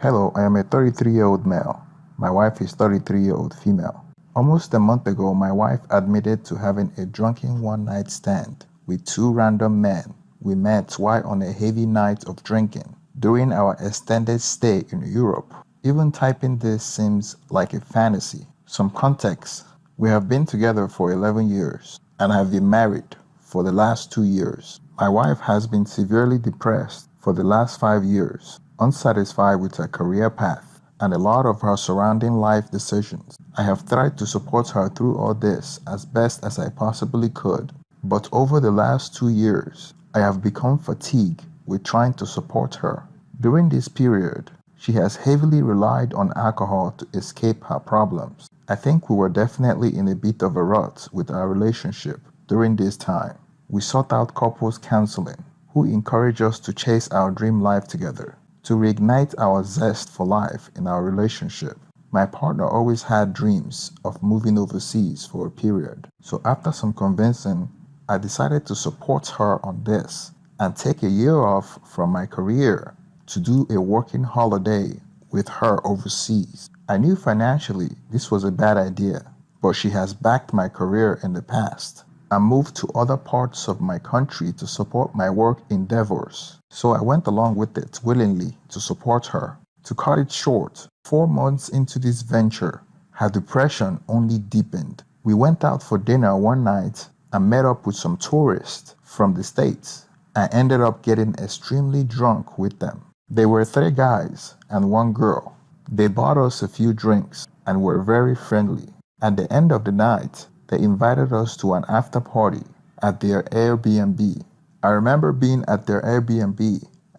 Hello, I am a 33-year-old male. My wife is 33-year-old female. Almost a month ago, my wife admitted to having a drunken one-night stand with two random men we met while on a heavy night of drinking during our extended stay in Europe. Even typing this seems like a fantasy. Some context: we have been together for 11 years and have been married for the last 2 years. My wife has been severely depressed for the last 5 years, unsatisfied with her career path and a lot of her surrounding life decisions. I have tried to support her through all this as best as I possibly could, but over the last 2 years, I have become fatigued with trying to support her. During this period, she has heavily relied on alcohol to escape her problems. I think we were definitely in a bit of a rut with our relationship during this time. We sought out couples counseling who encourage us to chase our dream life together, to reignite our zest for life in our relationship. My partner always had dreams of moving overseas for a period, so after some convincing, I decided to support her on this and take a year off from my career to do a working holiday with her overseas. I knew financially this was a bad idea, but she has backed my career in the past and moved to other parts of my country to support my work endeavors. So I went along with it willingly to support her. To cut it short, 4 months into this venture, her depression only deepened. We went out for dinner one night and met up with some tourists from the States. I ended up getting extremely drunk with them. They were 3 guys and 1 girl. They bought us a few drinks and were very friendly. At the end of the night, they invited us to an after party at their Airbnb. I remember being at their Airbnb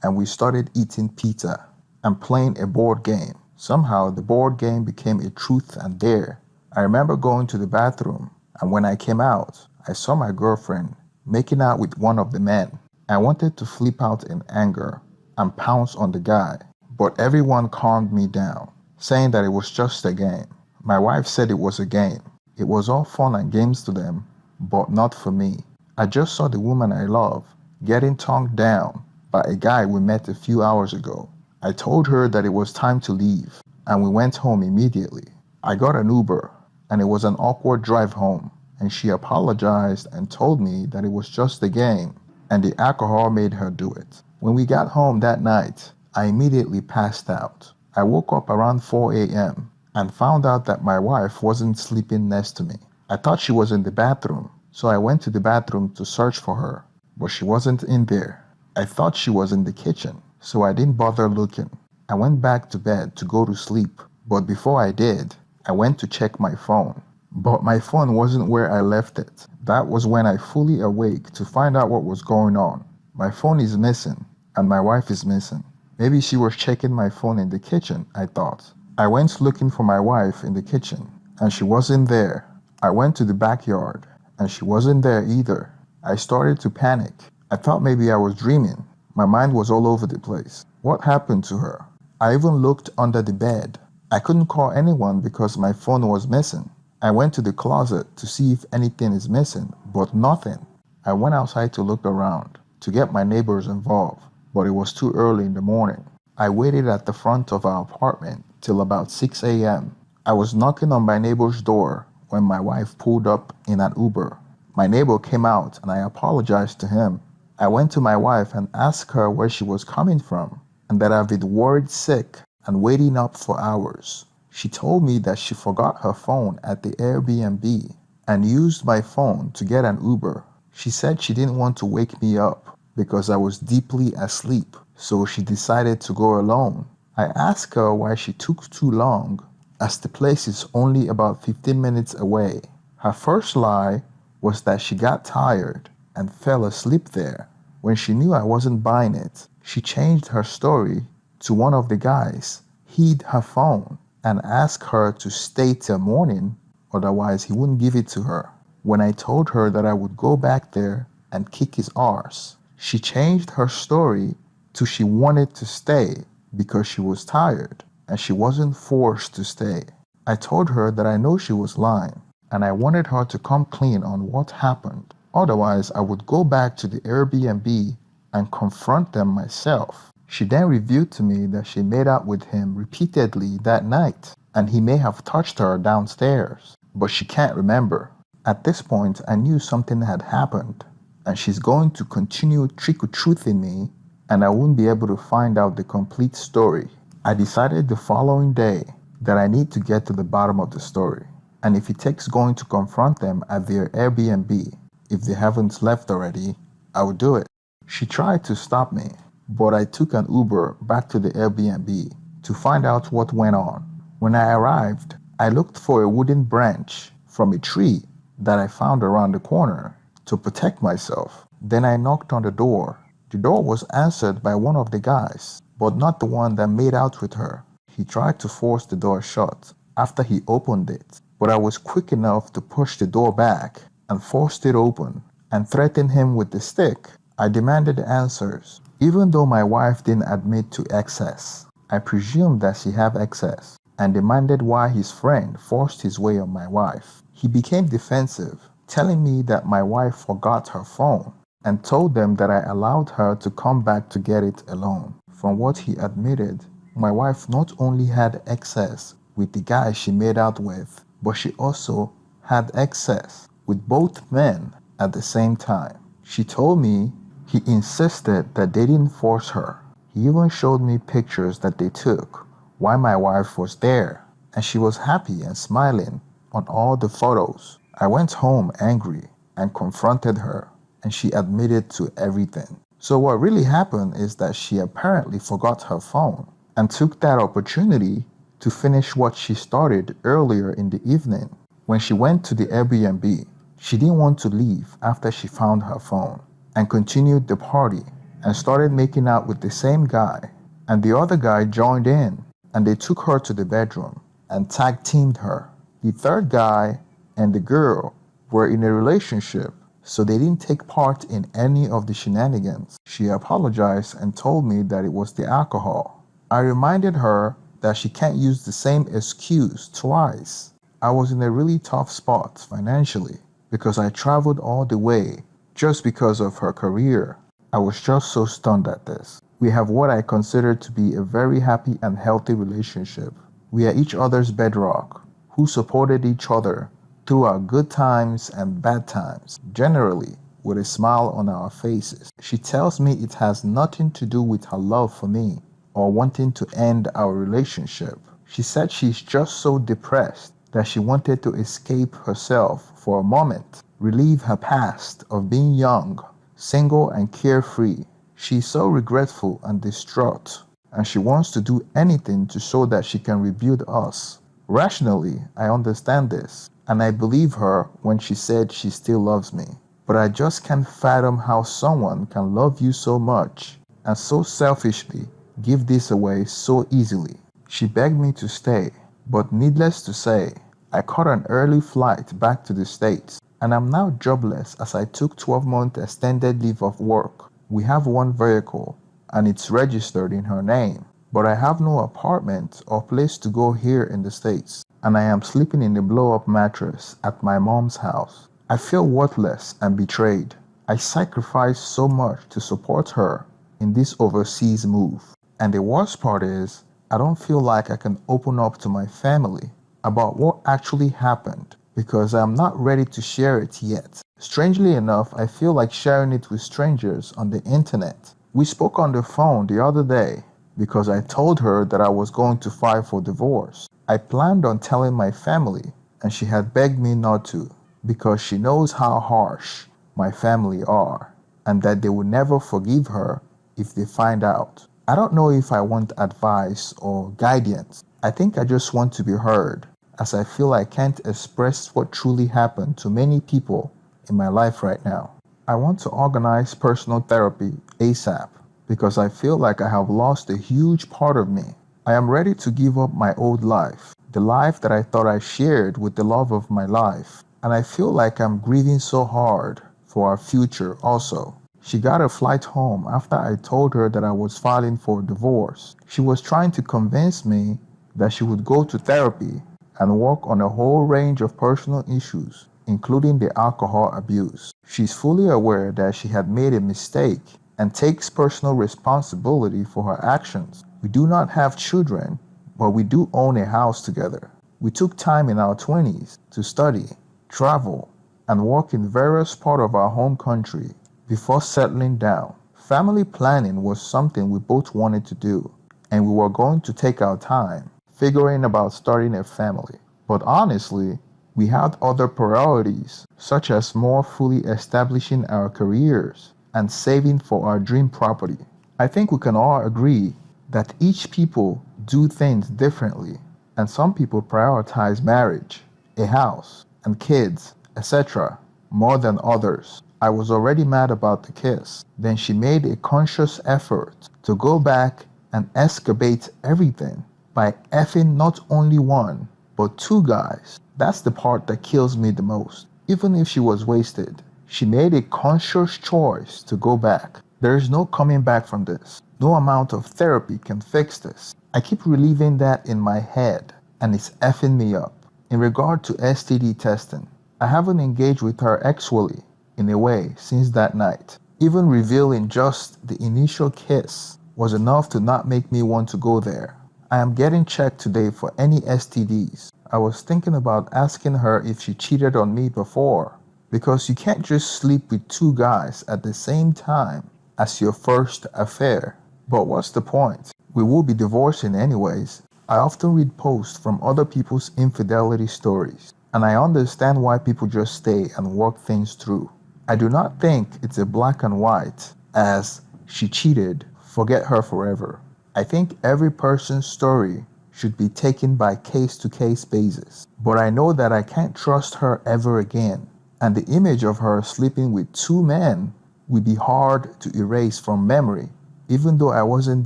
and we started eating pizza and playing a board game. Somehow the board game became a truth and dare. I remember going to the bathroom, and when I came out, I saw my girlfriend making out with one of the men. I wanted to flip out in anger and pounce on the guy, but everyone calmed me down, saying that it was just a game. My wife said it was a game. It was all fun and games to them, but not for me. I just saw the woman I love getting tongued down by a guy we met a few hours ago. I told her that it was time to leave, and we went home immediately. I got an Uber, and it was an awkward drive home, and she apologized and told me that it was just a game, and the alcohol made her do it. When we got home that night, I immediately passed out. I woke up around 4 a.m. and found out that my wife wasn't sleeping next to me. I thought she was in the bathroom, so I went to the bathroom to search for her, but she wasn't in there. I thought she was in the kitchen, so I didn't bother looking. I went back to bed to go to sleep, but before I did, I went to check my phone. But my phone wasn't where I left it. That was when I fully awake to find out what was going on. My phone is missing, and my wife is missing. Maybe she was checking my phone in the kitchen, I thought. I went looking for my wife in the kitchen, and she wasn't there. I went to the backyard, and she wasn't there either. I started to panic. I thought maybe I was dreaming. My mind was all over the place. What happened to her? I even looked under the bed. I couldn't call anyone because my phone was missing. I went to the closet to see if anything is missing, but nothing. I went outside to look around, to get my neighbors involved, but it was too early in the morning. I waited at the front of our apartment till about 6 a.m. I was knocking on my neighbor's door when my wife pulled up in an Uber. My neighbor came out and I apologized to him. I went to my wife and asked her where she was coming from and that I've been worried sick and waiting up for hours. She told me that she forgot her phone at the Airbnb and used my phone to get an Uber. She said she didn't want to wake me up because I was deeply asleep, so she decided to go alone. I asked her why she took too long, as the place is only about 15 minutes away. Her first lie was that she got tired and fell asleep there. When she knew I wasn't buying it, she changed her story to one of the guys hid her phone and asked her to stay till morning, otherwise he wouldn't give it to her. When I told her that I would go back there and kick his arse, she changed her story to she wanted to stay because she was tired and she wasn't forced to stay. I told her that I know she was lying and I wanted her to come clean on what happened. Otherwise, I would go back to the Airbnb and confront them myself. She then revealed to me that she made out with him repeatedly that night, and he may have touched her downstairs, but she can't remember. At this point, I knew something had happened, and she's going to continue trick-or-treating me, and I wouldn't be able to find out the complete story. I decided the following day that I need to get to the bottom of the story, and if it takes going to confront them at their Airbnb, if they haven't left already, I will do it. She tried to stop me, but I took an Uber back to the Airbnb to find out what went on. When I arrived, I looked for a wooden branch from a tree that I found around the corner to protect myself. Then I knocked on the door. The door was answered by one of the guys, but not the one that made out with her. He tried to force the door shut after he opened it, but I was quick enough to push the door back and forced it open and threatened him with the stick. I demanded answers. Even though my wife didn't admit to excess, I presumed that she had excess and demanded why his friend forced his way on my wife. He became defensive, telling me that my wife forgot her phone and told them that I allowed her to come back to get it alone. From what he admitted, my wife not only had excess with the guy she made out with, but she also had excess with both men at the same time. She told me he insisted that they didn't force her. He even showed me pictures that they took while my wife was there, and she was happy and smiling on all the photos. I went home angry and confronted her, and she admitted to everything. So what really happened is that she apparently forgot her phone and took that opportunity to finish what she started earlier in the evening. When she went to the Airbnb, she didn't want to leave after she found her phone and continued the party and started making out with the same guy. And the other guy joined in, and they took her to the bedroom and tag teamed her. The third guy and the girl were in a relationship, so they didn't take part in any of the shenanigans. She apologized and told me that it was the alcohol. I reminded her that she can't use the same excuse twice. I was in a really tough spot financially because I traveled all the way just because of her career. I was just so stunned at this. We have what I consider to be a very happy and healthy relationship. We are each other's bedrock, who supported each other through our good times and bad times, generally with a smile on our faces. She tells me it has nothing to do with her love for me or wanting to end our relationship. She said she's just so depressed that she wanted to escape herself for a moment, relieve her past of being young, single and carefree. She's so regretful and distraught, and she wants to do anything to show that she can rebuild us. Rationally, I understand this, and I believe her when she said she still loves me. But I just can't fathom how someone can love you so much and so selfishly give this away so easily. She begged me to stay, but needless to say, I caught an early flight back to the States, and I'm now jobless as I took 12-month extended leave of work. We have one vehicle, and it's registered in her name, but I have no apartment or place to go here in the States, and I am sleeping in a blow-up mattress at my mom's house. I feel worthless and betrayed. I sacrificed so much to support her in this overseas move, and the worst part is, I don't feel like I can open up to my family about what actually happened because I'm not ready to share it yet. Strangely enough, I feel like sharing it with strangers on the internet. We spoke on the phone the other day because I told her that I was going to file for divorce. I planned on telling my family, and she had begged me not to because she knows how harsh my family are and that they will never forgive her if they find out. I don't know if I want advice or guidance. I think I just want to be heard, as I feel I can't express what truly happened to many people in my life right now. I want to organize personal therapy ASAP because I feel like I have lost a huge part of me. I am ready to give up my old life, the life that I thought I shared with the love of my life, and I feel like I'm grieving so hard for our future also. She got a flight home after I told her that I was filing for divorce. She was trying to convince me that she would go to therapy and work on a whole range of personal issues, including the alcohol abuse. She's fully aware that she had made a mistake and takes personal responsibility for her actions. We do not have children, but we do own a house together. We took time in our 20s to study, travel, and work in various parts of our home country before settling down. Family planning was something we both wanted to do, and we were going to take our time figuring about starting a family. But honestly, we had other priorities, such as more fully establishing our careers and saving for our dream property. I think we can all agree that each people do things differently, and some people prioritize marriage, a house, and kids, etc., more than others. I was already mad about the kiss. Then she made a conscious effort to go back and escalate everything by effing not only one, but two guys. That's the part that kills me the most. Even if she was wasted, she made a conscious choice to go back. There is no coming back from this. No amount of therapy can fix this. I keep reliving that in my head, and it's effing me up. In regard to STD testing, I haven't engaged with her sexually in a way since that night. Even revealing just the initial kiss was enough to not make me want to go there. I am getting checked today for any STDs. I was thinking about asking her if she cheated on me before, because you can't just sleep with two guys at the same time as your first affair. But what's the point? We will be divorcing anyways. I often read posts from other people's infidelity stories, and I understand why people just stay and work things through. I do not think it's a black and white as she cheated, forget her forever. I think every person's story should be taken by case-to-case basis. But I know that I can't trust her ever again, and the image of her sleeping with two men would be hard to erase from memory, even though I wasn't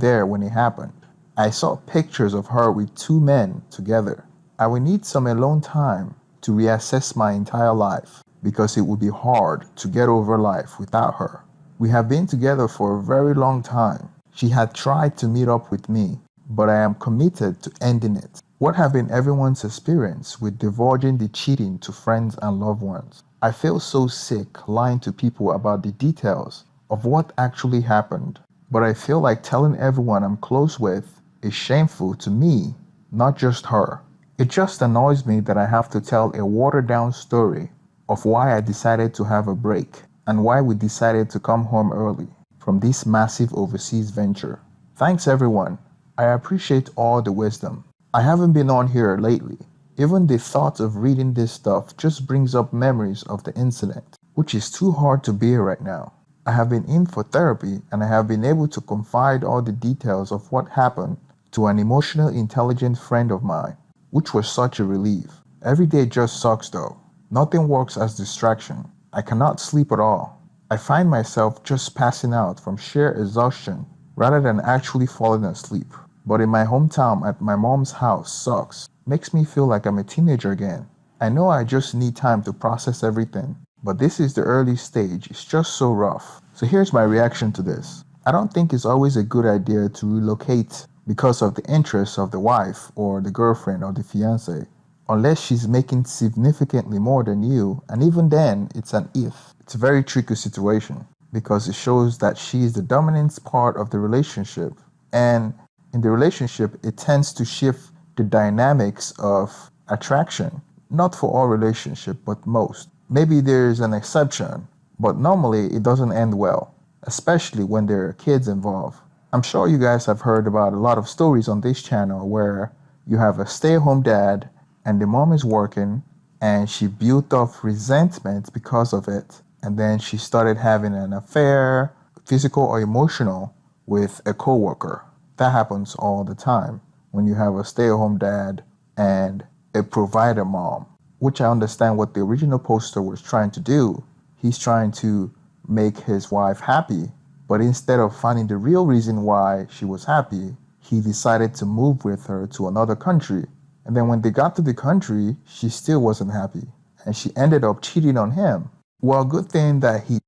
there when it happened. I saw pictures of her with two men together. I will need some alone time to reassess my entire life, because it would be hard to get over life without her. We have been together for a very long time. She had tried to meet up with me, but I am committed to ending it. What have been everyone's experience with divulging the cheating to friends and loved ones? I feel so sick lying to people about the details of what actually happened, but I feel like telling everyone I'm close with is shameful to me, not just her. It just annoys me that I have to tell a watered-down story of why I decided to have a break and why we decided to come home early from this massive overseas venture. Thanks everyone. I appreciate all the wisdom. I haven't been on here lately. Even the thought of reading this stuff just brings up memories of the incident, which is too hard to bear right now. I have been in for therapy and I have been able to confide all the details of what happened to an emotional intelligent friend of mine, which was such a relief. Every day just sucks though. Nothing works as distraction. I cannot sleep at all. I find myself just passing out from sheer exhaustion rather than actually falling asleep. But in my hometown at my mom's house sucks. Makes me feel like I'm a teenager again. I know I just need time to process everything, but this is the early stage. It's just so rough. So here's my reaction to this. I don't think it's always a good idea to relocate because of the interests of the wife or the girlfriend or the fiance, unless she's making significantly more than you, and even then, it's an if. It's a very tricky situation because it shows that she is the dominant part of the relationship, and in the relationship, it tends to shift the dynamics of attraction. Not for all relationships, but most. Maybe there's an exception, but normally it doesn't end well, especially when there are kids involved. I'm sure you guys have heard about a lot of stories on this channel where you have a stay-at-home dad and the mom is working and she built up resentment because of it, and then she started having an affair, physical or emotional, with a coworker. That happens all the time when you have a stay-at-home dad and a provider mom, which I understand what the original poster was trying to do. He's trying to make his wife happy, but instead of finding the real reason why she was happy, he decided to move with her to another country. And then when they got to the country, she still wasn't happy, and she ended up cheating on him. Well, good thing that he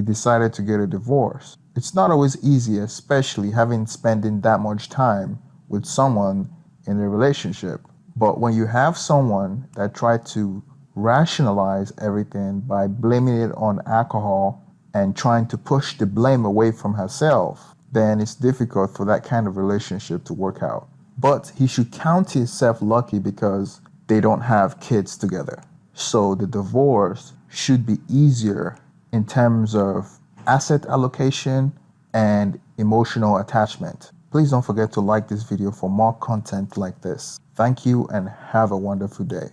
decided to get a divorce. It's not always easy, especially having spending that much time with someone in a relationship. But when you have someone that tried to rationalize everything by blaming it on alcohol and trying to push the blame away from herself, then it's difficult for that kind of relationship to work out. But he should count himself lucky because they don't have kids together. So the divorce should be easier in terms of asset allocation and emotional attachment. Please don't forget to like this video for more content like this. Thank you and have a wonderful day.